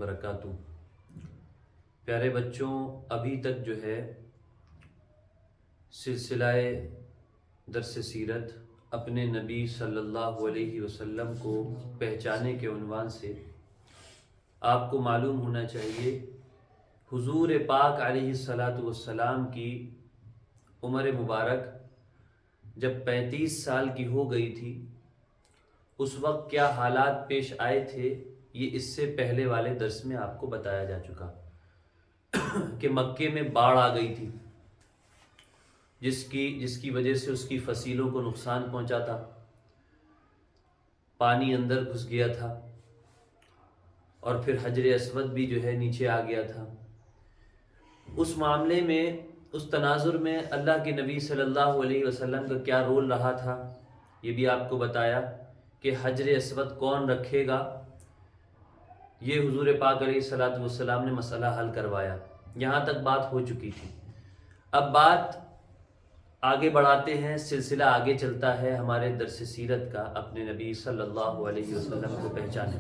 وبرکاتہ۔ پیارے بچوں، ابھی تک جو ہے سلسلہ درس سیرت اپنے نبی صلی اللہ علیہ وسلم کو پہچانے کے عنوان سے آپ کو معلوم ہونا چاہیے حضور پاک علیہ الصلاۃ والسلام کی عمر مبارک جب 35 سال کی ہو گئی تھی، اس وقت کیا حالات پیش آئے تھے، یہ اس سے پہلے والے درس میں آپ کو بتایا جا چکا کہ مکے میں باڑھ آ گئی تھی، جس کی وجہ سے اس کی فصیلوں کو نقصان پہنچا تھا، پانی اندر گھس گیا تھا، اور پھر حجر اسود بھی جو ہے نیچے آ گیا تھا۔ اس معاملے میں، اس تناظر میں اللہ کے نبی صلی اللہ علیہ وسلم کا کیا رول رہا تھا، یہ بھی آپ کو بتایا کہ حجر اسود کون رکھے گا، یہ حضور پاک علیہ الصلاۃ والسلام نے مسئلہ حل کروایا۔ یہاں تک بات ہو چکی تھی۔ اب بات آگے بڑھاتے ہیں، سلسلہ آگے چلتا ہے ہمارے درس سیرت کا اپنے نبی صلی اللہ علیہ وسلم کو پہچانے۔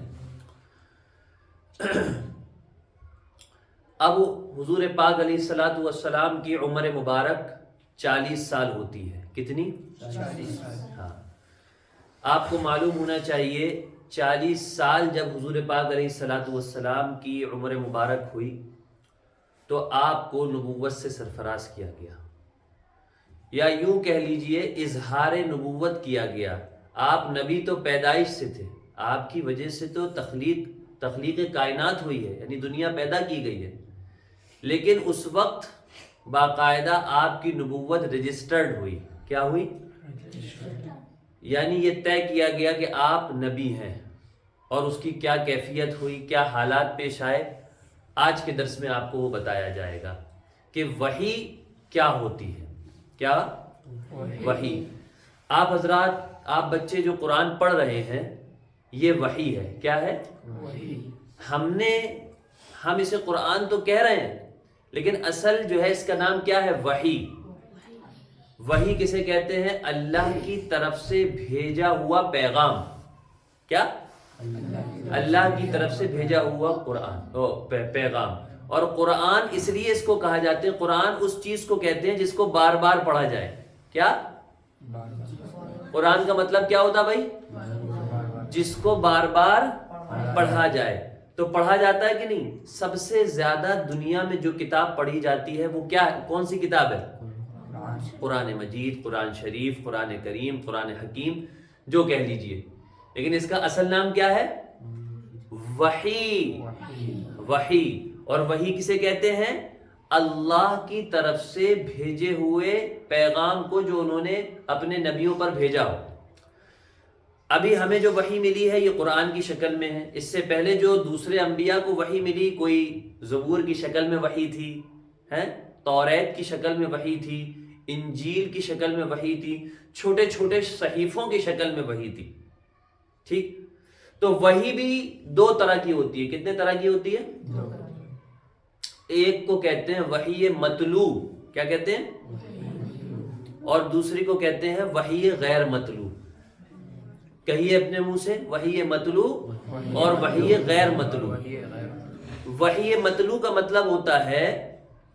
اب حضور پاک علیہ الصلاۃ والسلام کی عمر مبارک 40 سال ہوتی ہے۔ کتنی؟ 40 سال۔ ہاں، آپ کو معلوم ہونا چاہیے 40 سال جب حضور پاک علیہ الصلاۃ والسلام کی عمر مبارک ہوئی تو آپ کو نبوت سے سرفراز کیا گیا، یا یوں کہہ لیجئے اظہار نبوت کیا گیا۔ آپ نبی تو پیدائش سے تھے، آپ کی وجہ سے تو تخلیق کائنات ہوئی ہے، یعنی دنیا پیدا کی گئی ہے، لیکن اس وقت باقاعدہ آپ کی نبوت رجسٹرڈ ہوئی۔ کیا ہوئی؟ یعنی یہ طے کیا گیا کہ آپ نبی ہیں، اور اس کی کیا کیفیت ہوئی، کیا حالات پیش آئے، آج کے درس میں آپ کو وہ بتایا جائے گا کہ وحی کیا ہوتی ہے۔ کیا وحی؟ آپ حضرات، آپ بچے جو قرآن پڑھ رہے ہیں، یہ وحی ہے۔ کیا ہے؟ ہم اسے قرآن تو کہہ رہے ہیں، لیکن اصل جو ہے اس کا نام کیا ہے؟ وحی۔ وحی کسے کہتے ہیں؟ اللہ کی طرف سے بھیجا ہوا پیغام۔ کیا؟ اللہ کی طرف سے بھیجا ہوا پیغام۔ اور قرآن اس لیے اس کو کہا جاتا ہے، قرآن اس چیز کو کہتے ہیں جس کو بار بار پڑھا جائے۔ کیا؟ قرآن کا مطلب کیا ہوتا بھائی؟ جس کو بار بار پڑھا جائے۔ تو پڑھا جاتا ہے کہ نہیں؟ سب سے زیادہ دنیا میں جو کتاب پڑھی جاتی ہے وہ کیا ہے؟ کون سی کتاب ہے؟ قرآن مجید، قرآن شریف، قرآن کریم، قرآن حکیم، جو کہہ لیجئے، لیکن اس کا اصل نام کیا ہے؟ وحی۔ وحی۔ اور وحی کسے کہتے ہیں؟ اللہ کی طرف سے بھیجے ہوئے پیغام کو جو انہوں نے اپنے نبیوں پر بھیجا ہو۔ ابھی ہمیں جو وحی ملی ہے یہ قرآن کی شکل میں ہے۔ اس سے پہلے جو دوسرے انبیاء کو وحی ملی، کوئی زبور کی شکل میں وحی تھی، توریت کی شکل میں وحی تھی، انجیل کی شکل میں وحی تھی، چھوٹے چھوٹے صحیفوں کی شکل میں وحی تھی۔ ٹھیک؟ تو وحی بھی دو طرح کی ہوتی ہے۔ کتنے طرح کی ہوتی ہے؟ ایک کو کہتے ہیں وحی مطلوع۔ کیا کہتے ہیں؟ اور دوسری کو کہتے ہیں وحی غیر مطلوع۔ کہیے اپنے منہ سے، وحی مطلوع اور وحی غیر مطلوع۔ وحی مطلوع کا مطلب ہوتا ہے،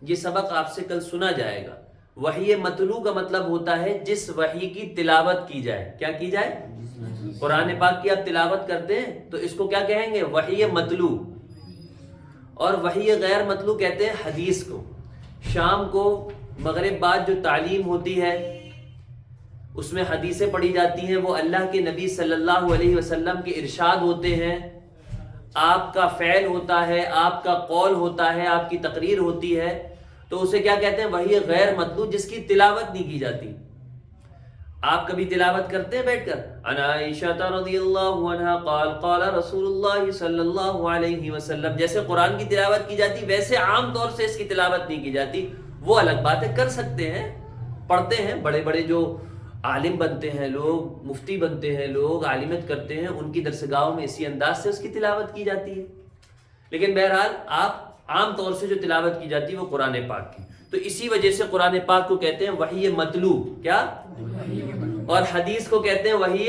یہ سبق آپ سے کل سنا جائے گا، وحی مطلوع کا مطلب ہوتا ہے جس وحی کی تلاوت کی جائے۔ کیا کی جائے؟ قرآن پاک کی آپ تلاوت کرتے ہیں تو اس کو کیا کہیں گے؟ وحی مطلوع۔ اور وحی غیر مطلوع کہتے ہیں حدیث کو۔ شام کو مغرب بعد جو تعلیم ہوتی ہے اس میں حدیثیں پڑھی جاتی ہیں، وہ اللہ کے نبی صلی اللہ علیہ وسلم کے ارشاد ہوتے ہیں، آپ کا فعل ہوتا ہے، آپ کا قول ہوتا ہے، آپ کی تقریر ہوتی ہے، تو اسے کیا کہتے ہیں؟ وحی غیر مطلوع، جس کی تلاوت نہیں کی جاتی۔ آپ کبھی تلاوت کرتے ہیں بیٹھ کر؟ عن عائشہ رضی اللہ عنہا قال قال رسول اللہ صلی اللہ علیہ وسلم، جیسے قرآن کی تلاوت کی جاتی ویسے عام طور سے اس کی تلاوت نہیں کی جاتی۔ وہ الگ بات ہے، کر سکتے ہیں، پڑھتے ہیں، بڑے بڑے جو عالم بنتے ہیں لوگ، مفتی بنتے ہیں لوگ، عالمیت کرتے ہیں، ان کی درسگاہوں میں اسی انداز سے اس کی تلاوت کی جاتی ہے، لیکن بہرحال آپ عام طور سے جو تلاوت کی جاتی ہے وہ قرآن پاک کی۔ تو اسی وجہ سے قرآن پاک کو کہتے ہیں وحی مطلوع۔ کیا؟ اور حدیث کو کہتے ہیں وحی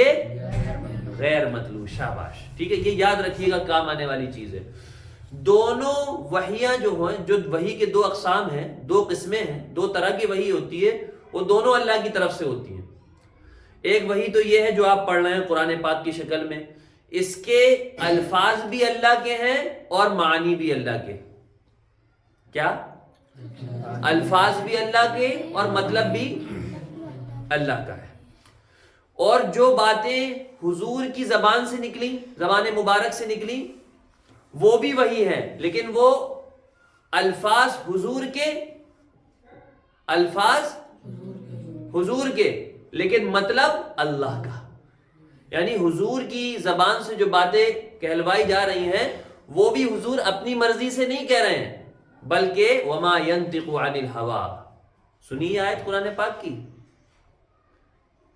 غیر مطلوع۔ شاباش، ٹھیک ہے، یہ یاد رکھیے گا، کام آنے والی چیز ہے۔ دونوں وحیاں جو ہیں، جو وحی کے دو اقسام ہیں، دو قسمیں ہیں، دو طرح کی وحی ہوتی ہے، وہ دونوں اللہ کی طرف سے ہوتی ہیں۔ ایک وحی تو یہ ہے جو آپ پڑھ رہے ہیں قرآن پاک کی شکل میں، اس کے الفاظ بھی اللہ کے ہیں اور معنی بھی اللہ کے۔ کیا؟ الفاظ بھی اللہ کے اور مطلب بھی اللہ کا ہے۔ اور جو باتیں حضور کی زبان سے نکلی، زبان مبارک سے نکلی، وہ بھی وہی ہیں، لیکن وہ الفاظ حضور کے، الفاظ حضور کے، لیکن مطلب اللہ کا۔ یعنی حضور کی زبان سے جو باتیں کہلوائی جا رہی ہیں وہ بھی حضور اپنی مرضی سے نہیں کہہ رہے ہیں، بلکہ وما ينطق عن الهوى۔ سنیے آیت قرآن پاک کی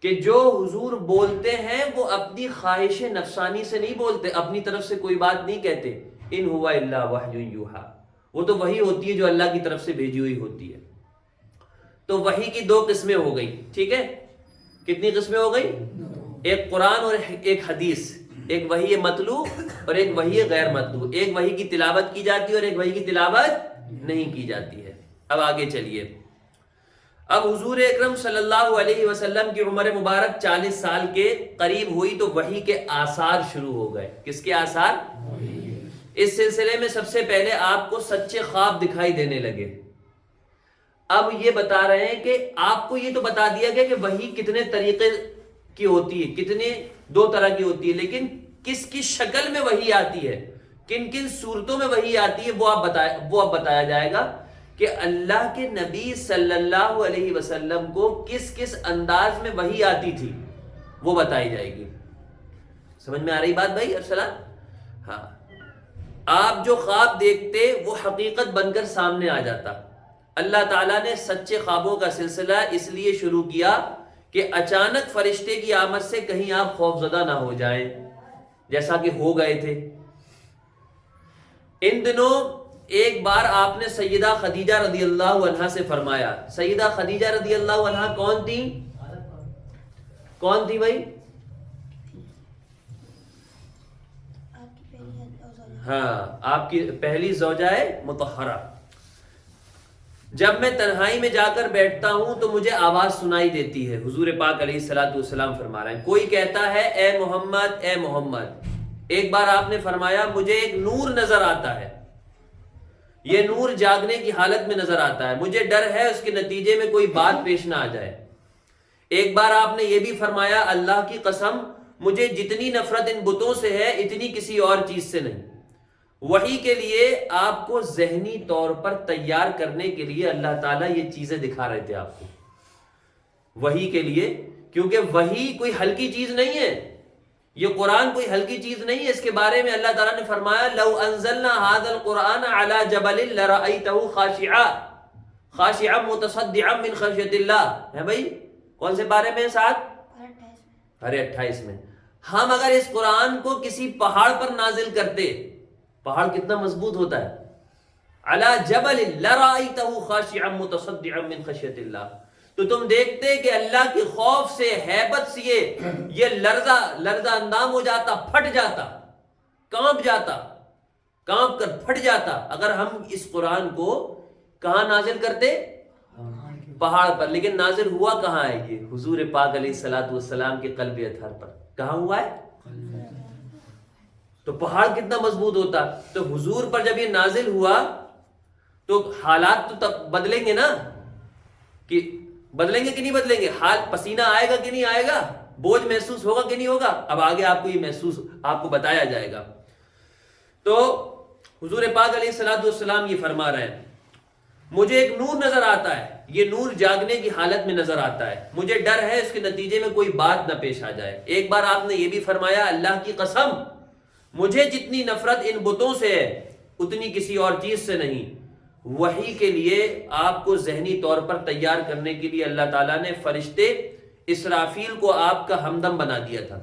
کہ جو حضور بولتے ہیں وہ اپنی خواہش نفسانی سے نہیں بولتے، اپنی طرف سے کوئی بات نہیں کہتے۔ ان ہوا الا وحی یوحی، وہ تو وحی ہوتی ہے جو اللہ کی طرف سے بھیجی ہوئی ہوتی ہے۔ تو وحی کی دو قسمیں ہو گئی، ٹھیک ہے؟ کتنی قسمیں ہو گئی؟ ایک قرآن اور ایک حدیث، ایک وحی مطلوع اور ایک وحی غیر مطلوع۔ ایک وحی کی تلاوت کی جاتی ہے اور ایک وحی کی تلاوت نہیں کی جاتی ہے۔ اب آگے چلیے، اب حضور اکرم صلی اللہ علیہ وسلم کی عمر مبارک 40 سال کے قریب ہوئی تو وحی کے آثار شروع ہو گئے۔ کس کے آثار؟ اس سلسلے میں سب سے پہلے آپ کو سچے خواب دکھائی دینے لگے۔ اب یہ بتا رہے ہیں کہ آپ کو یہ تو بتا دیا گیا کہ وحی کتنے طریقے کی ہوتی ہے، کتنے دو طرح کی ہوتی ہے، لیکن کس کس شکل میں وحی آتی ہے، کن کن صورتوں میں وحی آتی ہے، وہ اب بتایا جائے گا کہ اللہ کے نبی صلی اللہ علیہ وسلم کو کس کس انداز میں وحی آتی تھی، وہ بتائی جائے گی۔ سمجھ میں آ رہی بات بھائی؟ ارسلان، ہاں، آپ جو خواب دیکھتے وہ حقیقت بن کر سامنے آ جاتا۔ اللہ تعالیٰ نے سچے خوابوں کا سلسلہ اس لیے شروع کیا کہ اچانک فرشتے کی آمد سے کہیں آپ خوفزدہ نہ ہو جائیں، جیسا کہ ہو گئے تھے۔ ان دنوں ایک بار آپ نے سیدہ خدیجہ رضی اللہ عنہا سے فرمایا۔ سیدہ خدیجہ رضی اللہ عنہا کون تھی؟ کون تھی بھائی؟ ہاں، آپ کی پہلی زوجہ مطہرہ۔ جب میں تنہائی میں جا کر بیٹھتا ہوں تو مجھے آواز سنائی دیتی ہے، حضور پاک علیہ الصلوۃ والسلام فرما رہے ہیں، کوئی کہتا ہے اے محمد اے محمد۔ ایک بار آپ نے فرمایا مجھے ایک نور نظر آتا ہے، یہ نور جاگنے کی حالت میں نظر آتا ہے، مجھے ڈر ہے اس کے نتیجے میں کوئی بات پیش نہ آ جائے۔ ایک بار آپ نے یہ بھی فرمایا اللہ کی قسم مجھے جتنی نفرت ان بتوں سے ہے اتنی کسی اور چیز سے نہیں۔ وحی کے لیے آپ کو ذہنی طور پر تیار کرنے کے لیے اللہ تعالیٰ یہ چیزیں دکھا رہے تھے آپ کو، وحی کے لیے، کیونکہ وحی کوئی ہلکی چیز نہیں ہے، یہ قرآن کوئی ہلکی چیز نہیں ہے۔ اس کے بارے میں اللہ تعالیٰ نے فرمایا لو انزلنا هذا القرآن على جبل لرأيته خاشعا متصدعا من خشیۃ اللہ، ہے بھائی؟ کون سے بارے میں؟ 28 میں۔ ہم اگر اس قرآن کو کسی پہاڑ پر نازل کرتے، پہاڑ کتنا مضبوط ہوتا ہے، علی جبل لرأیتہ خاشعا متصدعا من خشیۃ اللہ، تو تم دیکھتے کہ اللہ کے خوف سے، ہیبت سے یہ لرزہ اندام ہو جاتا، پھٹ جاتا، کانپ جاتا، کانپ کر پھٹ جاتا اگر ہم اس قرآن کو کہاں نازل کرتے؟ پہاڑ پر۔ لیکن نازل ہوا کہاں ہے؟ یہ حضور پاک علیہ الصلوۃ والسلام کے قلب اطہر پر۔ کہاں ہوا ہے؟ تو پہاڑ کتنا مضبوط ہوتا۔ تو حضور پر جب یہ نازل ہوا تو حالات تو تب بدلیں گے نا، کہ بدلیں گے کہ نہیں بدلیں گے؟ حال پسینہ آئے گا کہ نہیں آئے گا؟ بوجھ محسوس ہوگا کہ نہیں ہوگا؟ اب آگے آپ کو یہ محسوس، آپ کو بتایا جائے گا۔ تو حضور پاک علیہ الصلوۃ والسلام یہ فرما رہے ہیں مجھے ایک نور نظر آتا ہے، یہ نور جاگنے کی حالت میں نظر آتا ہے، مجھے ڈر ہے اس کے نتیجے میں کوئی بات نہ پیش آ جائے۔ ایک بار آپ نے یہ بھی فرمایا اللہ کی قسم مجھے جتنی نفرت ان بتوں سے ہے اتنی کسی اور چیز سے نہیں۔ وحی کے لیے آپ کو ذہنی طور پر تیار کرنے کے لیے اللہ تعالیٰ نے فرشتے اسرافیل کو آپ کا ہمدم بنا دیا تھا۔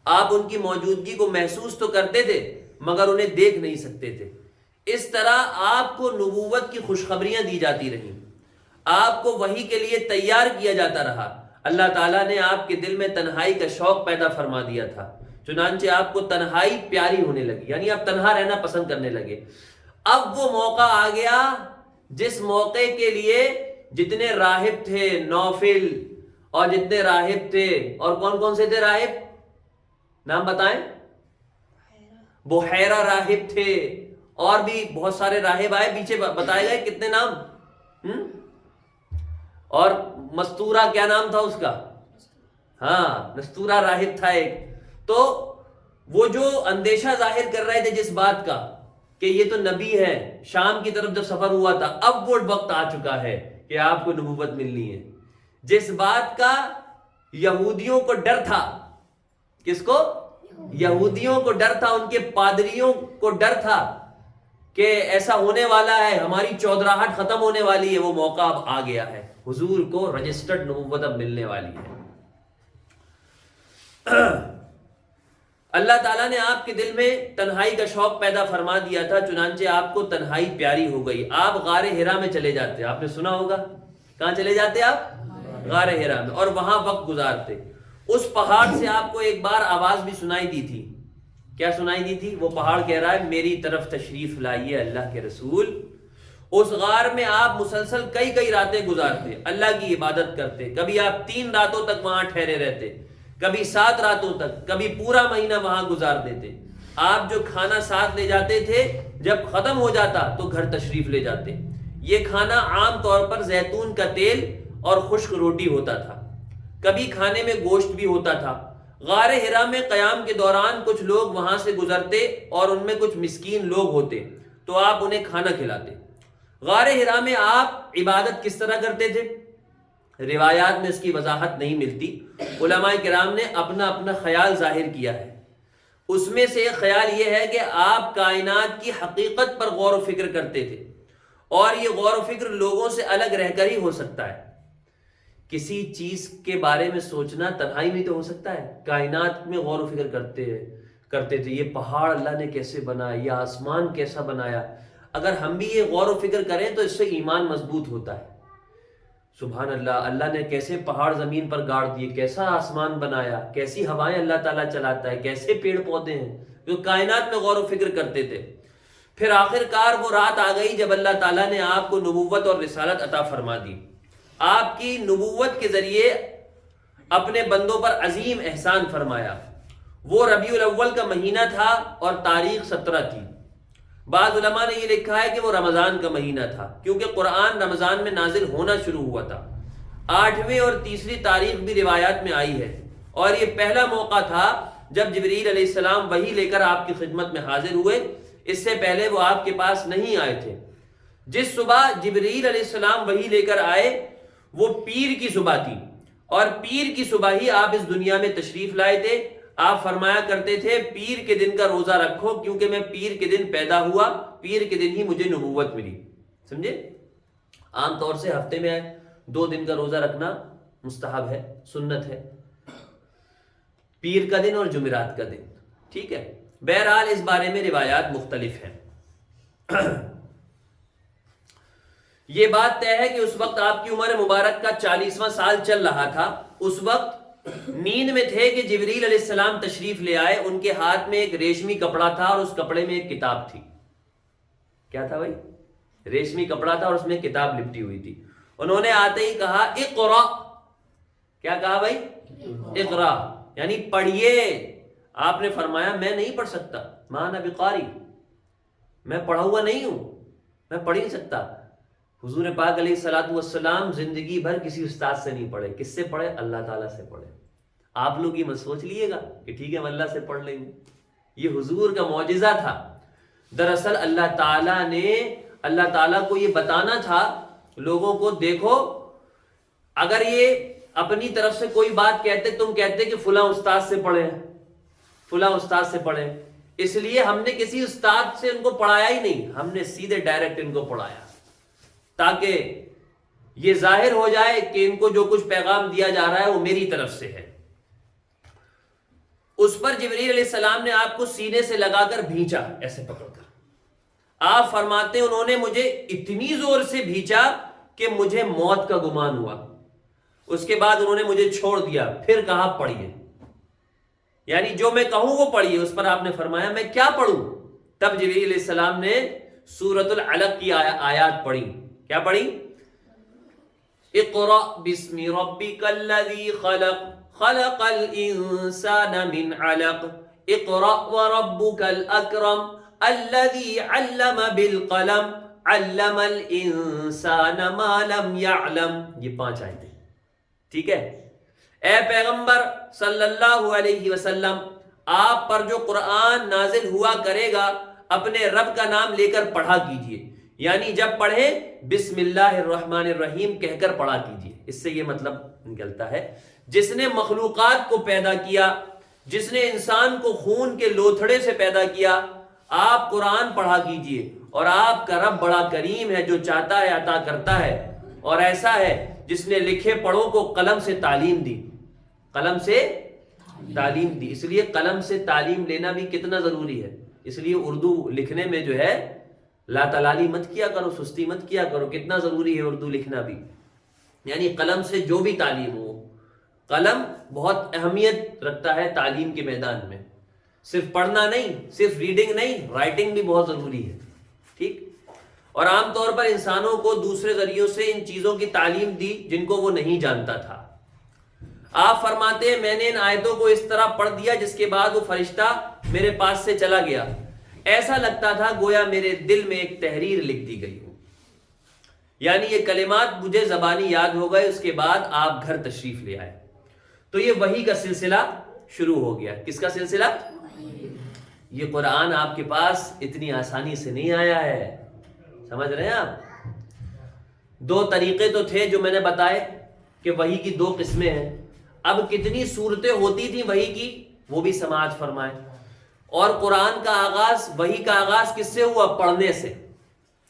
آپ ان کی موجودگی کو محسوس تو کرتے تھے مگر انہیں دیکھ نہیں سکتے تھے۔ اس طرح آپ کو نبوت کی خوشخبریاں دی جاتی رہیں، آپ کو وحی کے لیے تیار کیا جاتا رہا۔ اللہ تعالیٰ نے آپ کے دل میں تنہائی کا شوق پیدا فرما دیا تھا، چنانچہ آپ کو تنہائی پیاری ہونے لگی، یعنی آپ تنہا رہنا پسند کرنے لگے۔ اب وہ موقع آ گیا جس موقع کے لیے جتنے راہب تھے نوفل، اور جتنے راہب تھے، اور کون کون سے تھے راہب، نام بتائیں؟ بحیرہ راہب تھے، اور بھی بہت سارے راہب آئے، پیچھے بتائے گئے کتنے نام، اور مستورہ کیا نام تھا اس کا، ہاں مستورہ راہب تھا ایک۔ تو وہ جو اندیشہ ظاہر کر رہے تھے جس بات کا کہ یہ تو نبی ہے، شام کی طرف جب سفر ہوا تھا، اب وہ وقت آ چکا ہے کہ آپ کو نبوت ملنی ہے، جس بات کا یہودیوں کو ڈر تھا، کس کو؟ یہودیوں کو ڈر تھا، ان کے پادریوں کو ڈر تھا کہ ایسا ہونے والا ہے، ہماری چودراہٹ ختم ہونے والی ہے، وہ موقع اب آ گیا ہے، حضور کو رجسٹرڈ نبوت اب ملنے والی ہے۔ اللہ تعالیٰ نے آپ کے دل میں تنہائی کا شوق پیدا فرما دیا تھا، چنانچہ آپ کو تنہائی پیاری ہو گئی۔ آپ غار حرا میں چلے جاتے، آپ نے سنا ہوگا، کہاں چلے جاتے آپ؟ غار حرا میں، اور وہاں وقت گزارتے۔ اس پہاڑ سے آپ کو ایک بار آواز بھی سنائی دی تھی، کیا سنائی دی تھی؟ وہ پہاڑ کہہ رہا ہے میری طرف تشریف لائیے اللہ کے رسول۔ اس غار میں آپ مسلسل کئی راتیں گزارتے، اللہ کی عبادت کرتے، کبھی آپ 3 راتوں تک وہاں ٹھہرے رہتے، کبھی 7 راتوں تک، کبھی پورا مہینہ وہاں گزار دیتے۔ آپ جو کھانا ساتھ لے جاتے تھے جب ختم ہو جاتا تو گھر تشریف لے جاتے۔ یہ کھانا عام طور پر زیتون کا تیل اور خشک روٹی ہوتا تھا، کبھی کھانے میں گوشت بھی ہوتا تھا۔ غار حرا میں قیام کے دوران کچھ لوگ وہاں سے گزرتے اور ان میں کچھ مسکین لوگ ہوتے تو آپ انہیں کھانا کھلاتے۔ غار حرا میں آپ عبادت کس طرح کرتے تھے؟ روایات میں اس کی وضاحت نہیں ملتی، علماء کرام نے اپنا اپنا خیال ظاہر کیا ہے۔ اس میں سے ایک خیال یہ ہے کہ آپ کائنات کی حقیقت پر غور و فکر کرتے تھے، اور یہ غور و فکر لوگوں سے الگ رہ کر ہی ہو سکتا ہے۔ کسی چیز کے بارے میں سوچنا تنہائی میں تو ہو سکتا ہے، کائنات میں غور و فکر کرتے تھے، یہ پہاڑ اللہ نے کیسے بنایا، یہ آسمان کیسا بنایا۔ اگر ہم بھی یہ غور و فکر کریں تو اس سے ایمان مضبوط ہوتا ہے۔ سبحان اللہ، اللہ نے کیسے پہاڑ زمین پر گاڑ دیے، کیسا آسمان بنایا، کیسی ہوائیں اللہ تعالیٰ چلاتا ہے، کیسے پیڑ پودے ہیں، جو کائنات میں غور و فکر کرتے تھے۔ پھر آخر کار وہ رات آ گئی جب اللہ تعالیٰ نے آپ کو نبوت اور رسالت عطا فرما دی۔ آپ کی نبوت کے ذریعے اپنے بندوں پر عظیم احسان فرمایا۔ وہ ربیع الاول کا مہینہ تھا اور تاریخ 17 تھی۔ بعض علماء نے یہ لکھا ہے کہ وہ رمضان کا مہینہ تھا، کیونکہ قرآن رمضان میں نازل ہونا شروع ہوا تھا۔ 8ویں اور 3ری تاریخ بھی روایات میں آئی ہے، اور یہ پہلا موقع تھا جب جبریل علیہ السلام وحی لے کر آپ کی خدمت میں حاضر ہوئے، اس سے پہلے وہ آپ کے پاس نہیں آئے تھے۔ جس صبح جبریل علیہ السلام وحی لے کر آئے وہ پیر کی صبح تھی، اور پیر کی صبح ہی آپ اس دنیا میں تشریف لائے تھے۔ آپ فرمایا کرتے تھے پیر کے دن کا روزہ رکھو، کیونکہ میں پیر کے دن پیدا ہوا، پیر کے دن ہی مجھے نبوت ملی۔ سمجھے؟ عام طور سے ہفتے میں 2 دن کا روزہ رکھنا مستحب ہے، سنت ہے، پیر کا دن اور جمعرات کا دن، ٹھیک ہے۔ بہرحال اس بارے میں روایات مختلف ہیں۔ یہ بات طے ہے کہ اس وقت آپ کی عمر مبارک کا 40واں سال چل رہا تھا۔ اس وقت نیند میں تھے کہ جبریل علیہ السلام تشریف لے آئے۔ ان کے ہاتھ میں ایک ریشمی کپڑا تھا اور اس کپڑے میں ایک کتاب تھی۔ کیا تھا بھائی؟ ریشمی کپڑا تھا اور اس میں کتاب لپٹی ہوئی تھی۔ انہوں نے آتے ہی کہا اقرا۔ کیا کہا بھائی؟ اقرا یعنی پڑھیے۔ آپ نے فرمایا میں نہیں پڑھ سکتا، ما انا بقاری، میں پڑھا ہوا نہیں ہوں، میں پڑھ ہی نہیں سکتا۔ حضور پاک علیہ الصلوۃ والسلام زندگی بھر کسی استاد سے نہیں پڑھے۔ کس سے پڑھے؟ اللہ تعالیٰ سے پڑھے۔ آپ لوگ یہ مت سوچ لیے گا کہ ٹھیک ہے ہم اللہ سے پڑھ لیں گے، یہ حضور کا معجزہ تھا۔ دراصل اللہ تعالیٰ کو یہ بتانا تھا لوگوں کو، دیکھو اگر یہ اپنی طرف سے کوئی بات کہتے، تم کہتے کہ فلاں استاد سے پڑھے، فلاں استاد سے پڑھے، اس لیے ہم نے کسی استاد سے ان کو پڑھایا ہی نہیں، ہم نے سیدھے ڈائریکٹ ان کو پڑھایا، تاکہ یہ ظاہر ہو جائے کہ ان کو جو کچھ پیغام دیا جا رہا ہے وہ میری طرف سے ہے۔ اس پر جبریل علیہ السلام نے آپ کو سینے سے لگا کر بھینچا، ایسے پکڑ کر۔ آپ فرماتے انہوں نے مجھے اتنی زور سے بھینچا کہ مجھے موت کا گمان ہوا۔ اس کے بعد انہوں نے مجھے چھوڑ دیا، پھر کہا پڑھیے۔ یعنی جو میں کہوں وہ پڑھیے. اس پر آپ نے فرمایا میں کیا پڑھوں؟ تب جبریل علیہ السلام نے سورۃ العلق کی آیات پڑھی. کیا پڑھی؟ اقرأ بسم ربک الذی خلق خلق الانسان من علق اقرأ وربک الاکرم الذی علم بالقلم علم الانسان ما لم يعلم. یہ 5 آیتیں. ٹھیک ہے. اے پیغمبر صلی اللہ علیہ وسلم، آپ پر جو قرآن نازل ہوا کرے گا اپنے رب کا نام لے کر پڑھا کیجئے. یعنی جب پڑھیں بسم اللہ الرحمن الرحیم کہہ کر پڑھا کیجئے. اس سے یہ مطلب نکلتا ہے جس نے مخلوقات کو پیدا کیا، جس نے انسان کو خون کے لوتھڑے سے پیدا کیا، آپ قرآن پڑھا کیجئے. اور آپ کا رب بڑا کریم ہے، جو چاہتا ہے عطا کرتا ہے. اور ایسا ہے جس نے لکھے پڑھوں کو قلم سے تعلیم دی. قلم سے تعلیم دی. اس لیے قلم سے تعلیم لینا بھی کتنا ضروری ہے. اس لیے اردو لکھنے میں جو ہے لا تلالی مت کیا کرو، سستی مت کیا کرو. کتنا ضروری ہے اردو لکھنا بھی. یعنی قلم سے جو بھی تعلیم ہو، قلم بہت اہمیت رکھتا ہے تعلیم کے میدان میں. صرف پڑھنا نہیں، صرف ریڈنگ نہیں، رائٹنگ بھی بہت ضروری ہے. ٹھیک. اور عام طور پر انسانوں کو دوسرے ذریعوں سے ان چیزوں کی تعلیم دی جن کو وہ نہیں جانتا تھا. آپ فرماتے ہیں میں نے ان آیتوں کو اس طرح پڑھ دیا جس کے بعد وہ فرشتہ میرے پاس سے چلا گیا. ایسا لگتا تھا گویا میرے دل میں ایک تحریر لکھ دی گئی ہو. یعنی یہ کلمات مجھے زبانی یاد ہو گئے. اس کے بعد آپ گھر تشریف لے آئے. تو یہ وحی کا سلسلہ شروع ہو گیا. کس کا سلسلہ؟ یہ قرآن آپ کے پاس اتنی آسانی سے نہیں آیا ہے. سمجھ رہے ہیں آپ؟ 2 طریقے تو تھے جو میں نے بتائے کہ وحی کی 2 قسمیں ہیں. اب کتنی صورتیں ہوتی تھیں وحی کی وہ بھی سماعت فرمائے. اور قرآن کا آغاز، وحی کا آغاز کس سے ہوا؟ پڑھنے سے.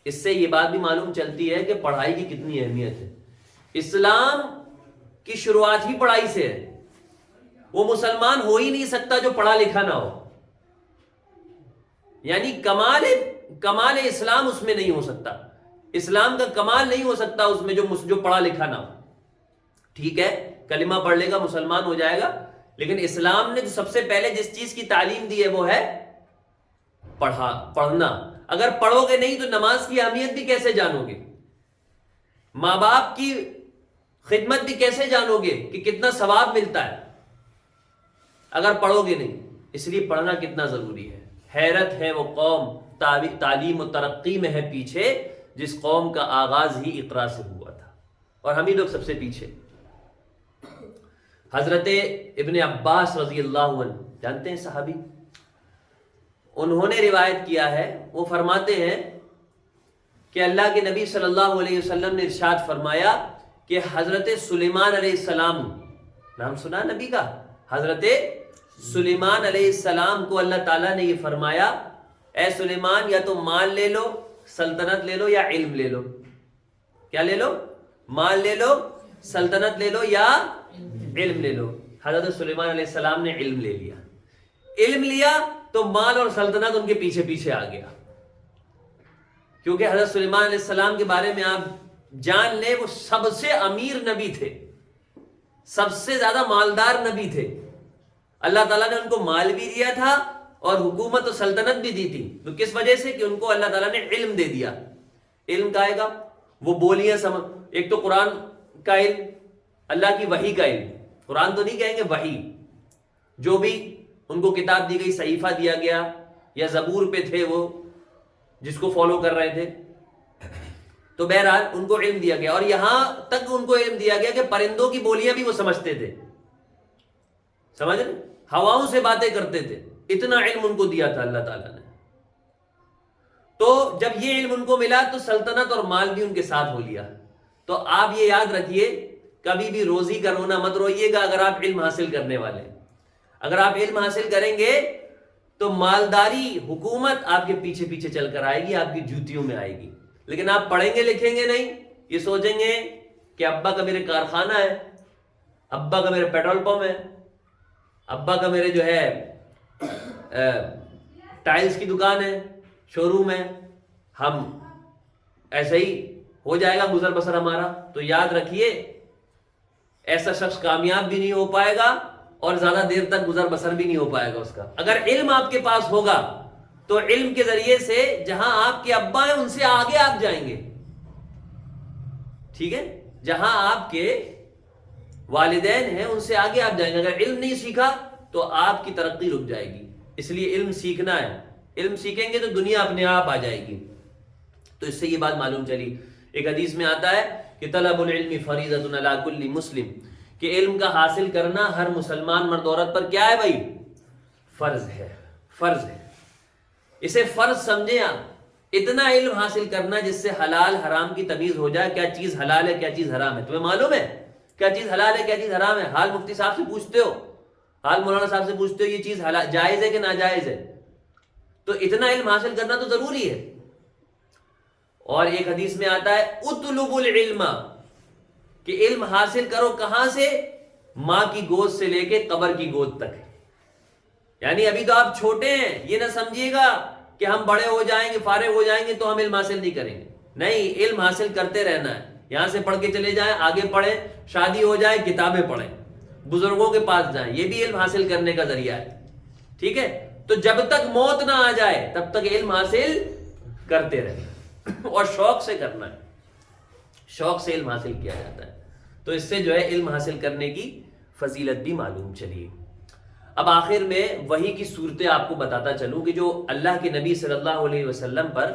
اس سے یہ بات بھی معلوم چلتی ہے کہ پڑھائی کی کتنی اہمیت ہے. اسلام کی شروعات ہی پڑھائی سے ہے. وہ مسلمان ہو ہی نہیں سکتا جو پڑھا لکھا نہ ہو. یعنی کمال اسلام اس میں نہیں ہو سکتا. اسلام کا کمال نہیں ہو سکتا اس میں جو پڑھا لکھا نہ ہو. ٹھیک ہے، کلمہ پڑھ لے گا مسلمان ہو جائے گا، لیکن اسلام نے جو سب سے پہلے جس چیز کی تعلیم دی ہے وہ ہے پڑھنا. اگر پڑھو گے نہیں تو نماز کی اہمیت بھی کیسے جانو گے؟ ماں باپ کی خدمت بھی کیسے جانو گے کہ کتنا ثواب ملتا ہے اگر پڑھو گے نہیں؟ اس لیے پڑھنا کتنا ضروری ہے. حیرت ہے وہ قوم تعلیم و ترقی میں ہے پیچھے، جس قوم کا آغاز ہی اقرا سے ہوا تھا. اور ہم ہی لوگ سب سے پیچھے. حضرت ابن عباس رضی اللہ عنہ جانتے ہیں صحابی، انہوں نے روایت کیا ہے، وہ فرماتے ہیں کہ اللہ کے نبی صلی اللہ علیہ وسلم نے ارشاد فرمایا کہ حضرت سلیمان علیہ السلام، نام سنا نبی کا؟ حضرت سلیمان علیہ السلام کو اللہ تعالیٰ نے یہ فرمایا اے سلیمان یا تو مال لے لو، سلطنت لے لو، یا علم لے لو. کیا لے لو؟ مال لے لو، سلطنت لے لو، یا علم لے لو. حضرت سلیمان علیہ السلام نے علم لے لیا. علم لیا تو مال اور سلطنت ان کے پیچھے پیچھے آ گیا. کیونکہ حضرت سلیمان علیہ السلام کے بارے میں آپ جان لیں وہ سب سے امیر نبی تھے، سب سے زیادہ مالدار نبی تھے. اللہ تعالیٰ نے ان کو مال بھی دیا تھا اور حکومت و سلطنت بھی دی تھی. تو کس وجہ سے؟ کہ ان کو اللہ تعالیٰ نے علم دے دیا. علم کا آئے گا وہ بولیاں ایک تو قرآن کا علم، اللہ کی وحی کا علم. قرآن تو نہیں کہیں گے، وحی جو بھی ان کو کتاب دی گئی، صحیفہ دیا گیا یا زبور پہ تھے وہ جس کو فالو کر رہے تھے، تو بہرحال ان کو علم دیا گیا. اور یہاں تک ان کو علم دیا گیا کہ پرندوں کی بولیاں بھی وہ سمجھتے تھے. سمجھ رہے؟ ہواؤں سے باتیں کرتے تھے. اتنا علم ان کو دیا تھا اللہ تعالیٰ نے. تو جب یہ علم ان کو ملا تو سلطنت اور مال بھی ان کے ساتھ ہو لیا. تو آپ یہ یاد رکھیے کبھی بھی روزی کا رونا مت روئیے گا اگر آپ علم حاصل کرنے والے ہیں. اگر آپ علم حاصل کریں گے تو مالداری، حکومت آپ کے پیچھے پیچھے چل کر آئے گی، آپ کی جوتیوں میں آئے گی. لیکن آپ پڑھیں گے لکھیں گے نہیں، یہ سوچیں گے کہ ابا کا میرے کارخانہ ہے، ابا کا میرے پیٹرول پمپ ہے، ابا کا میرے جو ہے ٹائلز کی دکان ہے، شو روم ہے، ہم ایسے ہی ہو جائے گا گزر بسر ہمارا. تو یاد رکھیے ایسا شخص کامیاب بھی نہیں ہو پائے گا اور زیادہ دیر تک گزر بسر بھی نہیں ہو پائے گا اس کا. اگر علم آپ کے پاس ہوگا تو علم کے ذریعے سے جہاں آپ کے ابا ہیں ان سے آگے آپ جائیں گے. ٹھیک ہے, جہاں آپ کے والدین ہیں ان سے آگے آپ جائیں گے. اگر علم نہیں سیکھا تو آپ کی ترقی رک جائے گی. اس لیے علم سیکھنا ہے. علم سیکھیں گے تو دنیا اپنے آپ آ جائے گی. تو اس سے یہ بات معلوم چلی. ایک حدیث میں آتا ہے کہ طلب العلم فریضۃ علی کل مسلم, کہ علم کا حاصل کرنا ہر مسلمان مرد عورت پر کیا ہے بھائی؟ فرض ہے. فرض ہے, اسے فرض سمجھیں آپ. اتنا علم حاصل کرنا جس سے حلال حرام کی تمیز ہو جائے, کیا چیز حلال ہے کیا چیز حرام ہے. تمہیں معلوم ہے کیا چیز حلال ہے کیا چیز حرام ہے؟ حال مفتی صاحب سے پوچھتے ہو, حال مولانا صاحب سے پوچھتے ہو یہ چیز جائز ہے کہ ناجائز ہے. تو اتنا علم حاصل کرنا تو ضروری ہے. اور ایک حدیث میں آتا ہے اطلب العلم, کہ علم حاصل کرو کہاں سے؟ ماں کی گود سے لے کے قبر کی گود تک. یعنی ابھی تو آپ چھوٹے ہیں, یہ نہ سمجھیے گا کہ ہم بڑے ہو جائیں گے فارغ ہو جائیں گے تو ہم علم حاصل نہیں کریں گے. نہیں, علم حاصل کرتے رہنا ہے. یہاں سے پڑھ کے چلے جائیں, آگے پڑھیں, شادی ہو جائے کتابیں پڑھیں, بزرگوں کے پاس جائیں, یہ بھی علم حاصل کرنے کا ذریعہ ہے. ٹھیک ہے, تو جب تک موت نہ آ جائے تب تک علم حاصل کرتے رہنا, اور شوق سے کرنا ہے. شوق سے علم حاصل کیا جاتا ہے. تو اس سے جو ہے علم حاصل کرنے کی فضیلت بھی معلوم چلی. اب آخر میں وحی کی صورتیں آپ کو بتاتا چلوں کہ جو اللہ کے نبی صلی اللہ علیہ وسلم پر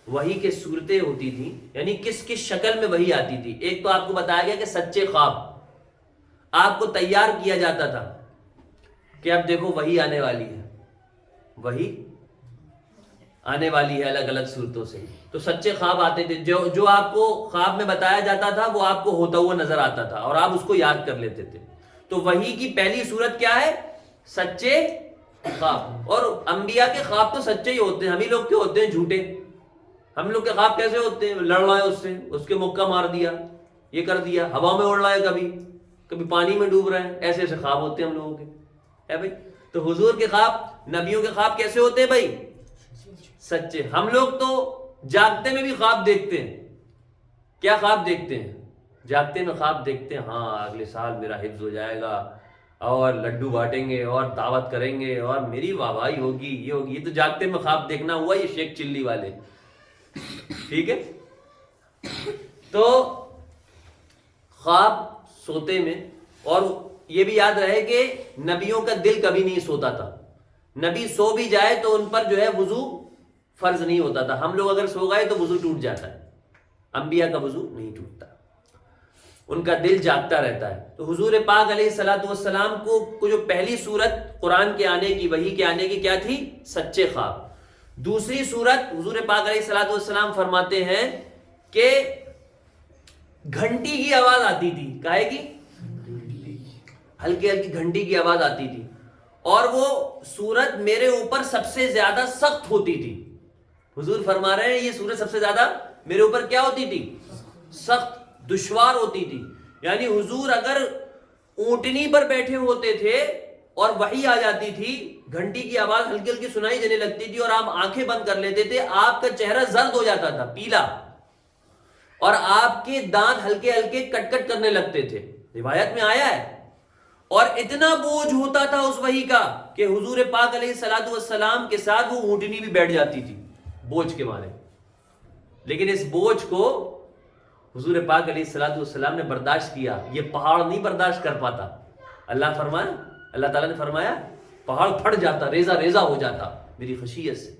وحی کے صورتیں ہوتی تھیں, یعنی کس کس شکل میں وحی آتی تھی. ایک تو آپ کو بتایا گیا کہ سچے خواب, آپ کو تیار کیا جاتا تھا کہ اب دیکھو وحی آنے والی ہے, وحی آنے والی ہے الگ الگ صورتوں سے. تو سچے خواب آتے تھے, جو آپ کو خواب میں بتایا جاتا تھا وہ آپ کو ہوتا ہوا نظر آتا تھا اور آپ اس کو یاد کر لیتے تھے. تو وحی کی پہلی صورت کیا ہے؟ سچے خواب. اور انبیاء کے خواب تو سچے ہی ہوتے ہیں, ہم ہی لوگ کے ہوتے ہیں جھوٹے. ہم لوگ کے خواب کیسے ہوتے ہیں؟ لڑ رہا ہے اس سے, اس کے مکہ مار دیا, یہ کر دیا, ہوا میں اڑ رہا ہے, کبھی کبھی پانی میں ڈوب رہے ہیں. ایسے ایسے خواب ہوتے ہیں ہم لوگوں کے, ہے بھائی. تو حضور کے خواب, نبیوں کے خواب کیسے ہوتے ہیں بھائی؟ سچے. ہم لوگ تو جاگتے میں بھی خواب دیکھتے ہیں. کیا خواب دیکھتے ہیں؟ جاگتے میں خواب دیکھتے ہیں, ہاں اگلے سال میرا حفظ ہو جائے گا اور لڈو بانٹیں گے اور دعوت کریں گے اور میری واہواہی ہوگی, یہ ہوگی. یہ تو جاگتے میں خواب دیکھنا ہوا, یہ شیخ چلی والے. ٹھیک ہے, تو خواب سوتے میں. اور یہ بھی یاد رہے کہ نبیوں کا دل کبھی نہیں سوتا تھا. نبی سو بھی جائے تو ان پر جو ہے وضو فرض نہیں ہوتا تھا. ہم لوگ اگر سو گئے تو وضو ٹوٹ جاتا ہے, انبیاء کا وضو نہیں ٹوٹتا, ان کا دل جاگتا رہتا ہے. تو حضور پاک علیہ الصلوۃ والسلام کو جو پہلی صورت قرآن کے آنے کی, وحی کے آنے کی کیا تھی؟ سچے خواب. دوسری صورت حضور پاک علیہ الصلوۃ والسلام فرماتے ہیں کہ گھنٹی کی آواز آتی تھی. کہے کی ہلکی ہلکی گھنٹی کی آواز آتی تھی, اور وہ صورت میرے اوپر سب سے زیادہ سخت ہوتی تھی. حضور فرما رہے ہیں یہ صورت سب سے زیادہ میرے اوپر کیا ہوتی تھی؟ سخت, دشوار ہوتی تھی. یعنی حضور اگر اونٹنی پر بیٹھے ہوتے تھے اور وحی آ جاتی تھی, گھنٹی کی آواز ہلکی ہلکی سنائی دینے لگتی تھی اور آپ آنکھیں بند کر لیتے تھے, آپ کا چہرہ زرد ہو جاتا تھا, پیلا, اور آپ کے دانت ہلکے ہلکے کٹ کٹ کرنے لگتے تھے. روایت میں آیا ہے. اور اتنا بوجھ ہوتا تھا اس وحی کا کہ حضور پاک علیہ الصلوۃ والسلام کے ساتھ وہ اونٹنی بھی بیٹھ جاتی تھی بوجھ کے مارے. لیکن اس بوجھ کو حضور پاک علیہ الصلوۃ والسلام نے برداشت کیا. یہ پہاڑ نہیں برداشت کر پاتا. اللہ تعالیٰ نے فرمایا پہاڑ پھٹ جاتا, ریزہ ریزہ ہو جاتا میری خشیت سے.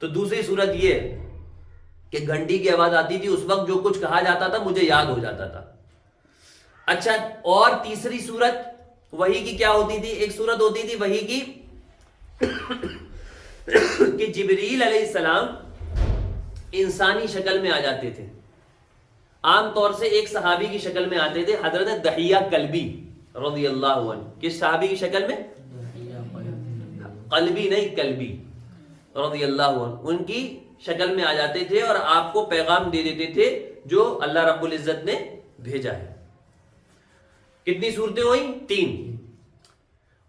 تو دوسری صورت یہ کہ گھنٹی کی آواز آتی تھی, اس وقت جو کچھ کہا جاتا تھا مجھے یاد ہو جاتا تھا. اچھا, اور تیسری صورت وحی کی کیا ہوتی تھی؟ ایک صورت ہوتی تھی وحی کی کہ جبریل علیہ السلام انسانی شکل میں آ جاتے تھے. عام طور سے ایک صحابی کی شکل میں آتے تھے, حضرت دحیہ کلبی رضی اللہ عنہ. کس صحابی کی شکل میں؟ قلبی نہیں, کلبی رضی اللہ عنہ. ان کی شکل میں آ جاتے تھے اور آپ کو پیغام دے دیتے تھے جو اللہ رب العزت نے بھیجا ہے. کتنی صورتیں ہوئیں؟ 3.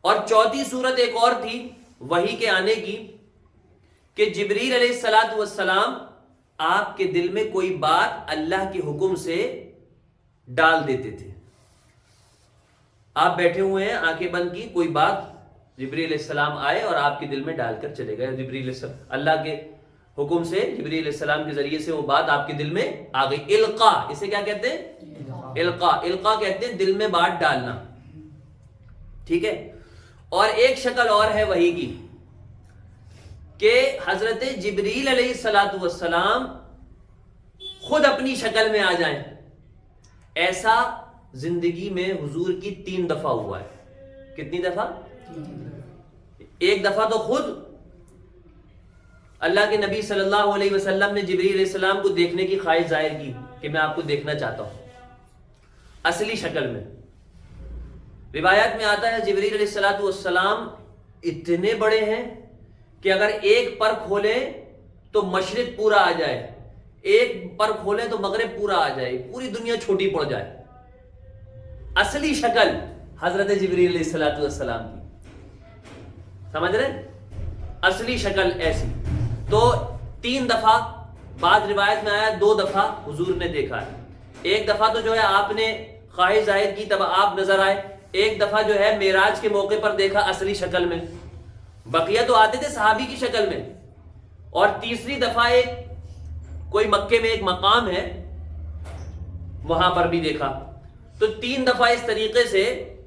اور چوتھی صورت ایک اور تھی وحی کے آنے کی کہ جبریل علیہ الصلوۃ والسلام آپ کے دل میں کوئی بات اللہ کے حکم سے ڈال دیتے تھے. آپ بیٹھے ہوئے ہیں آنکھیں بند کی, کوئی بات جبریل علیہ السلام آئے اور آپ کے دل میں ڈال کر چلے گئے. جبریل علیہ السلام اللہ کے حکم سے جبریل علیہ السلام کے ذریعے سے وہ بات آپ کے دل میں آ گئی. القا, اسے کیا کہتے ہیں؟ القا. القا کہتے ہیں دل میں بات ڈالنا. ٹھیک ہے. اور ایک شکل اور ہے وحی کی کہ حضرت جبریل علیہ الصلوۃ والسلام خود اپنی شکل میں آ جائیں. ایسا زندگی میں حضور کی 3 دفعہ ہوا ہے. کتنی دفعہ؟ ایک دفعہ تو خود اللہ کے نبی صلی اللہ علیہ وسلم نے جبریل علیہ السلام کو دیکھنے کی خواہش ظاہر کی کہ میں آپ کو دیکھنا چاہتا ہوں اصلی شکل میں. روایات میں آتا ہے جبریل علیہ الصلوۃ والسلام اتنے بڑے ہیں کہ اگر ایک پر کھولیں تو مشرق پورا آ جائے, ایک پر کھولیں تو مغرب پورا آ جائے, پوری دنیا چھوٹی پڑ جائے. اصلی شکل حضرت جبریل علیہ الصلوۃ والسلام کی, سمجھ رہے؟ اصلی شکل ایسی. تو 3 دفعہ, بعض روایت میں آیا 2 دفعہ حضور نے دیکھا ہے. ایک دفعہ تو جو ہے آپ نے خواہش ظاہر کی تب آپ نظر آئے, ایک دفعہ جو ہے معراج کے موقع پر دیکھا اصلی شکل میں. بقیہ تو آتے تھے صحابی کی شکل میں. اور تیسری دفعہ ایک کوئی مکے میں ایک مقام ہے وہاں پر بھی دیکھا. تو 3 دفعہ اس طریقے سے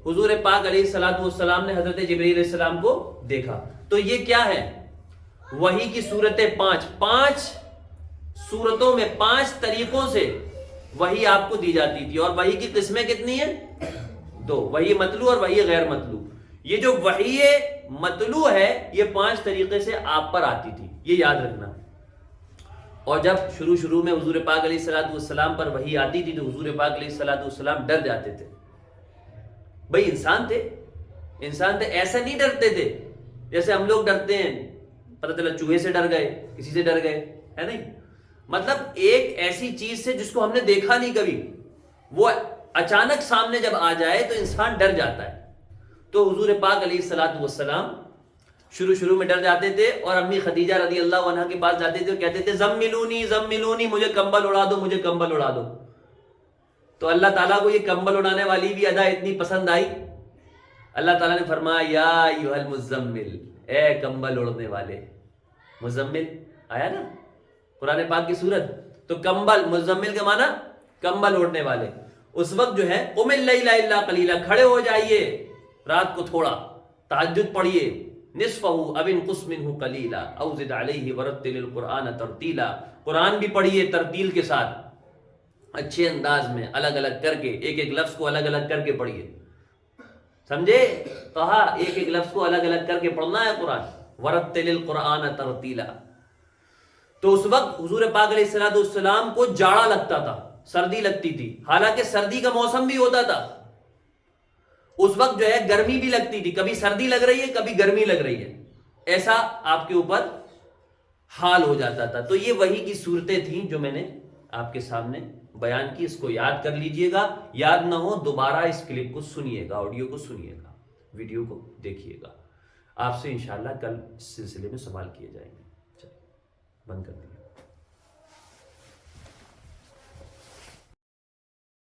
حضور پاک علیہ الصلوۃ والسلام نے حضرت جبریل علیہ السلام کو دیکھا. تو یہ کیا ہے؟ وحی کی صورتیں 5 صورتوں میں 5 طریقوں سے وحی آپ کو دی جاتی تھی. اور وحی کی قسمیں کتنی ہیں؟ 2, وحی مطلوع اور وحی غیر مطلوع. یہ جو وحی مطلوع ہے یہ 5 طریقے سے آپ پر آتی تھی, یہ یاد رکھنا. اور جب شروع میں حضور پاک علیہ الصلوۃ والسلام پر وحی آتی تھی تو حضور پاک علیہ الصلوۃ والسلام ڈر جاتے تھے. بھئی انسان تھے, ایسا نہیں ڈرتے تھے جیسے ہم لوگ ڈرتے ہیں. پتہ چلا چوہے سے ڈر گئے, کسی سے ڈر گئے, ہے نہیں. مطلب ایک ایسی چیز سے جس کو ہم نے دیکھا نہیں کبھی, وہ اچانک سامنے جب آ جائے تو انسان ڈر جاتا ہے. تو حضور پاک علیہ الصلوۃ والسلام شروع میں ڈر جاتے تھے اور امی خدیجہ رضی اللہ عنہا کے پاس جاتے تھے اور کہتے تھے زملونی, مجھے کمبل اڑا دو. تو اللہ تعالیٰ کو یہ کمبل اڑانے والی بھی ادا اتنی پسند آئی, اللہ تعالیٰ نے فرمایا یا ایھا المزمل, اے کمبل اڑنے والے. مزمل آیا نا قرآن پاک کی صورت. تو کمبل, مزمل کا معنی کمبل اوڑھنے والے. اس وقت جو ہے قم اللیل الا قلیلا, کھڑے ہو جائیے رات کو تھوڑا, تہجد پڑھیے. نصفہ او انقص منہ قلیلا او زد علیہ ورتل القرآن ترتیلا, قرآن بھی پڑھیے ترتیل کے ساتھ, اچھے انداز میں الگ الگ کر کے, ایک لفظ کو الگ الگ کر کے پڑھیے. سمجھے؟ کہا ایک لفظ کو الگ الگ کر کے پڑھنا ہے قرآن. ورتل القرآن ترتیلا. تو اس وقت حضور پاک علیہ الصلوۃ والسلام کو جاڑا لگتا تھا, سردی لگتی تھی, حالانکہ سردی کا موسم بھی ہوتا تھا. اس وقت جو ہے گرمی بھی لگتی تھی, کبھی سردی لگ رہی ہے کبھی گرمی لگ رہی ہے, ایسا آپ کے اوپر حال ہو جاتا تھا. تو یہ وحی کی صورتیں تھیں جو میں نے آپ کے سامنے بیان کی. اس کو یاد کر لیجئے گا, یاد نہ ہو دوبارہ اس کلپ کو سنیے گا, آڈیو کو سنیے گا, ویڈیو کو دیکھیے گا. آپ سے انشاءاللہ کل اس سلسلے میں سوال کیے جائیں گے. چلیے بند کر دیں.